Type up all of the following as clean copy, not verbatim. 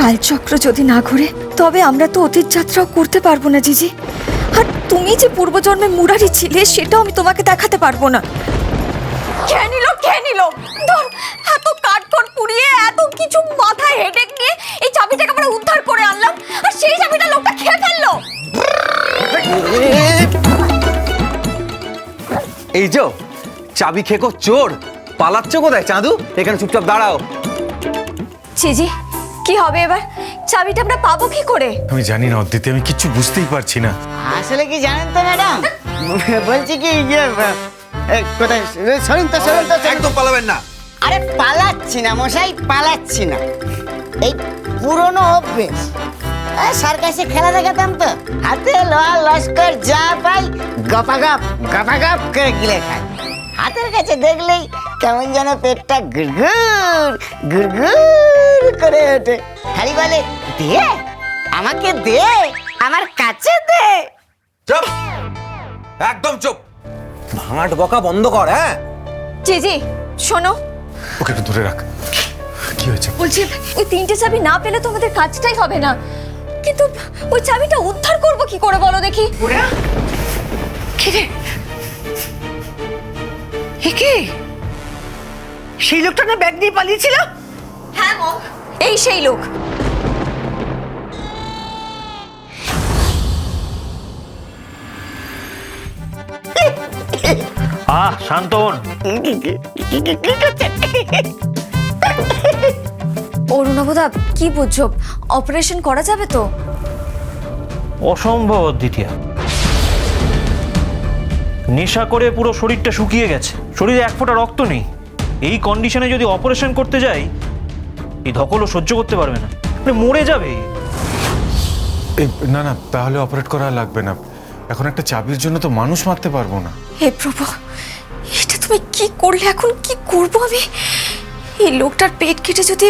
কালচক্র যদি না ঘুরে তবে আমরা তো অতীত যাত্রাও করতে পারবো না জিজি। আর তুমি যে পূর্বজন্মে মুরারি ছিলে সেটাও আমি তোমাকে দেখাতে পারবো না। খেয়ে নিল ধর, এত কাঠখড় পুড়িয়ে এত কিছু মাথায় হেডেক নিয়ে এই চাবিটাকে আমরা উদ্ধার করে আনলাম, আর সেই চাবিটা লোকটা খেয়ে ফেললো। এই যে চাবি খেকো চোর, পালাচ্ছ কোথায় চাঁদু? এখানে চুপচাপ দাঁড়াও। চিজি, কি হবে এবার? চাবিটা আমরা পাবো কি করে? আমি জানি না অদিতি, আমি কিচ্ছু বুঝতেই পারছি না। আসলে কি জানেন তো ম্যাডাম, বলছি কি যে কোথায় সরেন তো একদম পালাবেন না। আরে পালাচ্ছি না মশাই, পালাচ্ছি না, এই পুরনো অভ্যেস। সার্কাসে খেলা দেখাতাম তো, হাতে লোহা লস্কর যা পাই গপাগপ গপাগপ করে গিলে খাই। হাতের কাছে দেখলেই কেমন যেন পেটটা গুড়গুড় গুড়গুড় করে ওঠে। খালি বলে দে আমাকে, দে আমার কাছে দে। চুপ, একদম চুপ, ভাঁট বকা বন্ধ কর। হ্যাঁ চিজি শোনো, ওকে একটু দূরে রাখ। কি হয়েছে? বলছি ওই তিনটে চাবি না পেলে তো আমাদের কাজটাই হবে না, কিন্তু ওই চাবিটা উদ্ধার করব কি করে বলো দেখি। কি সেই লোকটা না ব্যাগ নিয়ে পালিয়েছিল? হ্যাঁ মম, এই সেই লোক। শান্তন, অরুণাবদা কি বুঝছো, অপারেশন করা যাবে তো? অসম্ভব দ্বিতীয়। নেশা করে পুরো শরীরটা শুকিয়ে গেছে, শরীরে এক ফোঁটা রক্ত নেই। এই কন্ডিশনে যদি অপারেশন করতে যাই, এই ধকলও সহ্য করতে পারবে না, মরে যাবে। না না, তাহলে অপারেট করা লাগবে না। এখন একটা চাবির জন্য তো মানুষ মারতে পারবো না। হে প্রভু, এটা তুমি কি করলে? এখন কি করব আমি? এই লোকটার পেট কেটে যদি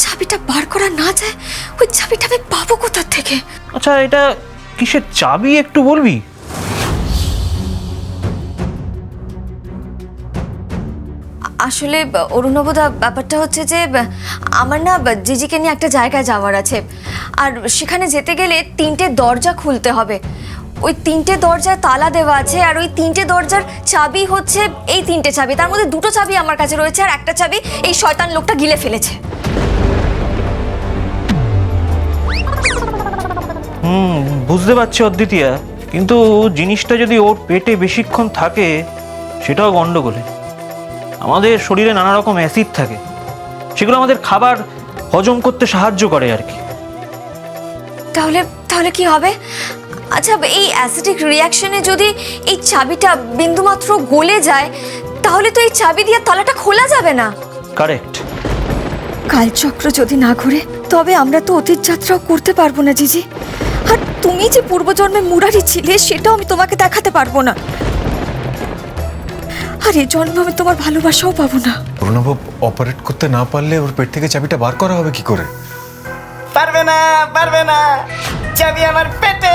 চাবিটা বার করা না যায়, ওই চাবিটা আমি পাবো কোথা থেকে? আচ্ছা, এটা কিসের চাবি একটু বলবি? আসলে অরুণাবদা ব্যাপারটা হচ্ছে যে আমার না জিজিকে নিয়ে একটা জায়গায় যাওয়ার আছে, আর সেখানে যেতে গেলে তিনটে দরজা খুলতে হবে। ওই তিনটে দরজায় তালা দেওয়া আছে, আর ওই তিনটে দরজার চাবি হচ্ছে এই তিনটে চাবি। তার মধ্যে দুটো চাবি আমার কাছে রয়েছে, আর একটা চাবি এই শয়তান লোকটা গিলে ফেলেছে। বুঝতে পারছি অদ্বিতীয়া, কিন্তু জিনিসটা যদি ওর পেটে বেশিক্ষণ থাকে সেটাও গন্ডগোলে। আমাদের শরীরে নানা রকম অ্যাসিড থাকে, সেগুলো আমাদের খাবার হজম করতে সাহায্য করে আর কি। তাহলে তাহলে কি হবে? আচ্ছা, এই অ্যাসিডিক রিয়াকশনে যদি এই চাবিটা বিন্দুমাত্র গলে যায়, তাহলে তো এই চাবি দিয়ে তালাটা খোলা যাবে না। কারেক্ট। কালচক্র যদি না ঘুরে তবে আমরা তো অতীত যাত্রাও করতে পারবো না জিজি। আর তুমি যে পূর্বজন্মে মুরারি ছিলে সেটাও আমি তোমাকে দেখাতে পারবো না। আর এই জন্ম আমি তোমার ভালোবাসাও পাবো না। প্রণব অপারেট করতে না পারলে ওর পেট থেকে চাবিটা বার করা হবে কি করে? পারবে না, পারবে না, চাবি আমার পেটে।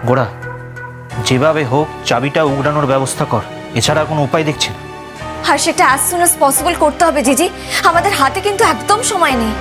গোড়া, যেভাবে হোক চাবিটা উগড়ানোর ব্যবস্থা কর, এছাড়া কোনো উপায় দেখছি না। আর সেটা অ্যাজ সুন অ্যাজ পসিবল করতে হবে জিজি, আমাদের হাতে কিন্তু একদম সময় নেই।